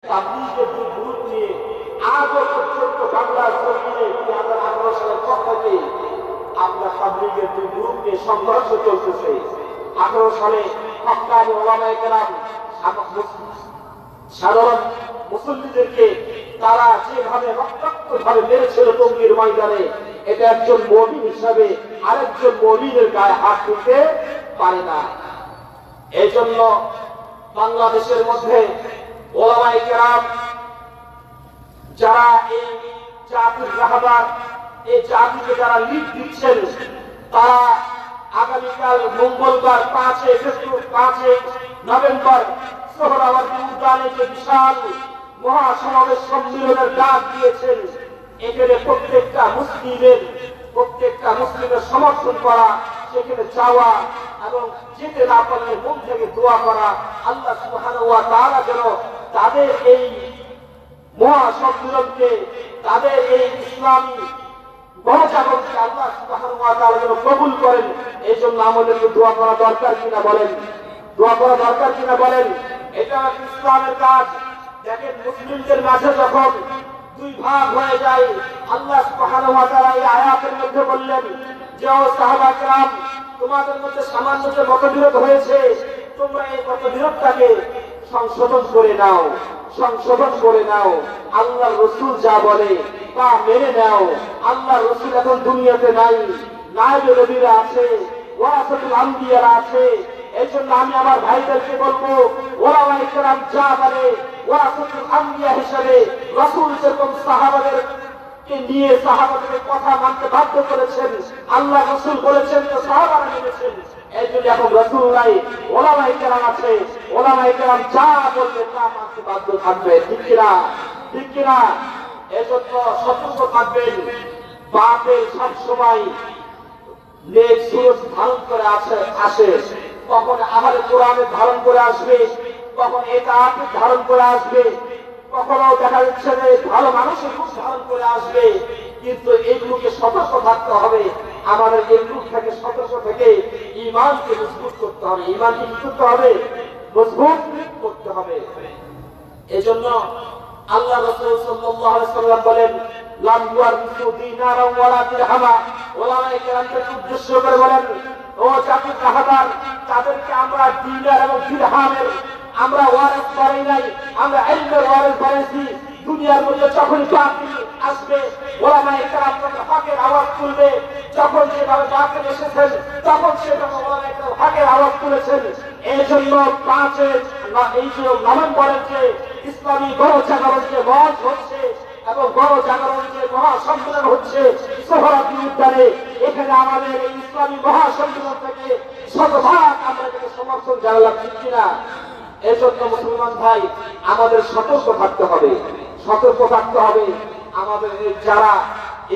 তাবলীগের যে গ্রুপ নিয়ে আজও পর্যন্ত বাংলার জমিনে 2018 সালের পর থেকে আপনার তাবলীগের যে গ্রুপ নিয়ে সংঘর্ষ চলতেছে। 18 সালে হক্কানি ওলামায়ে কেরাম সাধারণ মুসল্লিদেরকে তারা যেভাবে রক্তাক্তভাবে মেরেছিল টঙ্গীর ময়দানে, এটা একজন মুমিন হিসাবে আরেকজন মুমিনের গায়ে হাত দিতে পারে না। এই জন্য বাংলাদেশের মধ্যে ওলামায়ে কেরাম যারা এই জাতির রাহবার, এই জাতিকে যারা লিড দিচ্ছেন, তারা আগামীকাল মঙ্গলবার 5 নভেম্বর সোহরাওয়ার্দী উদ্যানে যে বিশাল মহাসমাবেশ সম্মেলনের ডাক দিয়েছেন, এখানে প্রত্যেকটা মুসলিমের সমর্থন করা, সেখানে যাওয়া এবং যেতে না পারলে মন থেকে দোয়া করা, আল্লাহ সুবহানাহু ওয়া তাআলা যেন তাদের এই মহাসম্মেলনকে, তাদের এই ইসলামী গণজাগরণকে আল্লাহ সুবহানাহু ওয়া তাআলা যেন কবুল করেন। এই জন্য আমাদেরকে দোয়া করা দরকার কিনা বলেন? দোয়া করা দরকার কিনা বলেন? এটা ইসলামের কাজ। দেখেন, মুসলিমদের মাঝে যখন দুই ভাগ হয়ে যায়, আল্লাহ সুবহানাহু ওয়া তাআলা এই আয়াতের মধ্যে বললেন যে, ও সাহাবা কেরাম, তোমাদের মধ্যে সামান্য যে মতবিরোধ হয়েছে, তোমরা এই মতবিরোধটাকে সংশোধন করে নাও। আল্লাহ রসুল যা বলে তা মেনে নাও। আল্লাহ রসুল এখন দুনিয়াতে নাই, নায়েবে নবীরা আছে, ওয়ারাসাতুল আম্বিয়ারা আছে। এই জন্য আমি আমার ভাইদেরকে বলবো, ওলামায়ে কেরাম যা বলে, ওয়ারাসাতুল আম্বিয়া হিসেবে রাসূল যেরকম সাহাবাদেরকে নিয়ে সাহাবাদের কথা মানতে বাধ্য করেছেন, আল্লাহ রসুল বলেছেন তো সাহাবারা মেনেছেন। এই জন্য এখন রাসূল নাই, ওলামায়ে কেরাম আছে। ওলামায়ে কেরাম যা বলবে তা মানতে বাধ্য থাকবে। ঠিক কিনা? এজন্য সতর্ক থাকবেন। বাতিল সবসময় নেক সুরজ ধারণ করে আসে। কখন আহলে কোরআনে ধারণ করে আসবে, কখন এতাআত ধারণ করে আসবে, কখনো দেখা যাচ্ছে যে ভালো মানুষের রূপ ধারণ করে আসবে। কিন্তু এইগুলোকে সতর্ক থাকতে হবে। আমাদের এইগুলো থেকে সতর্ক থেকে ঈমানকে মজবুত করতে হবে। ঈমানকে কি করতে হবে? মজবুত করতে হবে। এজন্য আল্লাহ রাসূল সাল্লাল্লাহু আলাইহি ওয়াসাল্লাম বলেন, লাম ইউরিসু দিনারা ওয়ালা দিরহামা। ওলামায়ে কেরামকে উদ্দেশ্য করে বলেন, ও জাতির রাহবার, তাদেরকে আমরা দিনার এবং দিরহামের আমরা ওয়ারিস বানাই নাই, আমরা ইলমের ওয়ারিস বানাইছি। দুনিয়ার মধ্যে যখন বাতিল আসবে, ওলামায়ে কেরাম তখন হকের আওয়াজ তুলবে। যখন যেভাবে বাতিল এসেছেন, তখন সেভাবে ওলামায়ে কেরাম হকের আওয়াজ তুলেছেন। এই জন্য 5 নভেম্বরের যে ইসলামী গণজাগরণ যে মঞ্চ হচ্ছে এবং গণজাগরণ যে মহাসম্মেলন হচ্ছে সোহরাওয়ার্দী উদ্যানে, এখানে আমাদের এই ইসলামী মহাসম্মেলন থেকে শতভাগ আমরা এটাকে সমর্থন জানালাম। ঠিক কিনা? এই জন্য মুসলমান ভাই, আমাদের সতর্ক থাকতে হবে। আমাদের যারা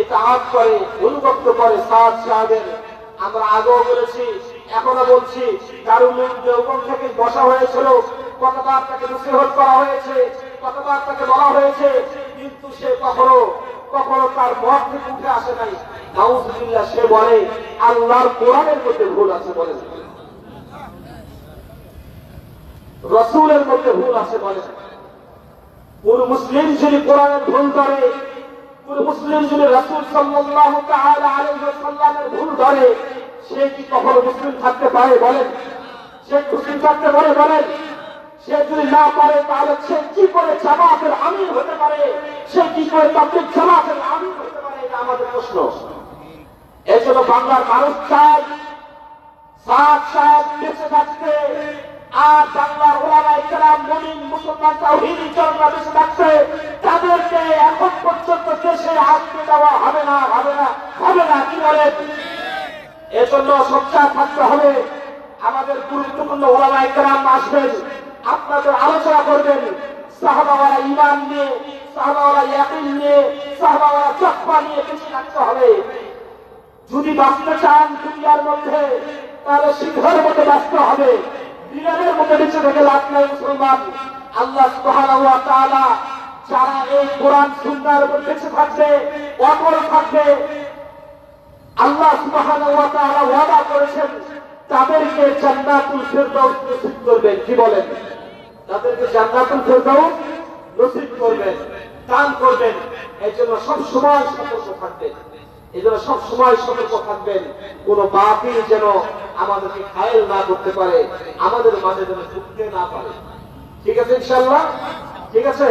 ইতাআত করে, অনুগত করে সাদ সাহেবের, আমরা আগেও বলেছি, এখনো বলছি, দারুল উলুম দেওবন্দ থেকে বসা হয়েছিল, কতবার তাকে নসিহত করা হয়েছে, কতবার তাকে বলা হয়েছে, কিন্তু সে কখনো তার মত থেকে উঠে আসে নাই। নাউযুবিল্লাহ, সে বলে আল্লাহর কোরআনের মধ্যে ভুল আছে, বলে রাসূলের মধ্যে ভুল আছে বলে। কোন মুসলিম যদি কোরআনের ভুল ধরে, কোন মুসলিম যদি রাসূল সাল্লাল্লাহু তাআলা আলাইহি ওয়াসাল্লামের ভুল ধরে, সে কি কখনো মুসলিম থাকতে পারে? বলেন, সে মুসলিম থাকতে পারে? বলেন, সে যদি না পারে, তাহলে সে কি করে জামাতের আমির হতে পারে? সে কি করে তাবলীগ জামাতের আমির হতে পারে? এটা আমাদের প্রশ্ন। এই জন্য বাংলার মানুষ চায় সাদ সাহেব বেঁচে থাকতে, আর বাংলার ওলামায়ে কেরাম মুমিন মুসলমান তাওহীদি জনতা বেঁচে থাকতে, তাদেরকে এখন পর্যন্ত দেশে আসতে দেওয়া হবে না। কি বলেন? এজন্য সোচ্চার থাকতে হবে। আমাদের গুরুত্বপূর্ণ ওলামায়ে কেরাম আসবেন, আপনাদের আলোচনা করবেন সাহাবাওয়ালা ঈমান নিয়ে, সাহাবাওয়ালা ইয়াকিন নিয়ে, সাহাবাওয়ালা তাকওয়া নিয়ে বেঁচে থাকতে হবে। যদি বাঁচতে চান দুনিয়ার মধ্যে, তাহলে সিংহের মতো বাঁচতে হবে, বিড়ালের মতো বেঁচে থেকে লাভ নাই। মুসলমান, আল্লাহ সুবহানাহু ওয়া তাআলা যারা এই কোরআন সুন্নাহর উপর বেঁচে থাকবে, অটল থাকবে, আল্লাহ সুবহানাহু ওয়া তাআলা ওয়াদা করেছেন তাদেরকে জান্নাতুল ফিরদাউস নসিব করবেন। কি বলেন? তাদেরকে জান্নাতুল ফিরদাউস নসিব করবেন, দান করবেন। এই জন্য সব সময় সতর্ক থাকবেন, এই জন্য সব সময় সতর্ক থাকবেন, কোন বাতিল যেন আমাদেরকে ঘায়েল না করতে পারে, আমাদের মাঝে যেন ঢুকতে না পারে। ঠিক আছে ইনশাআল্লাহ? ঠিক আছে।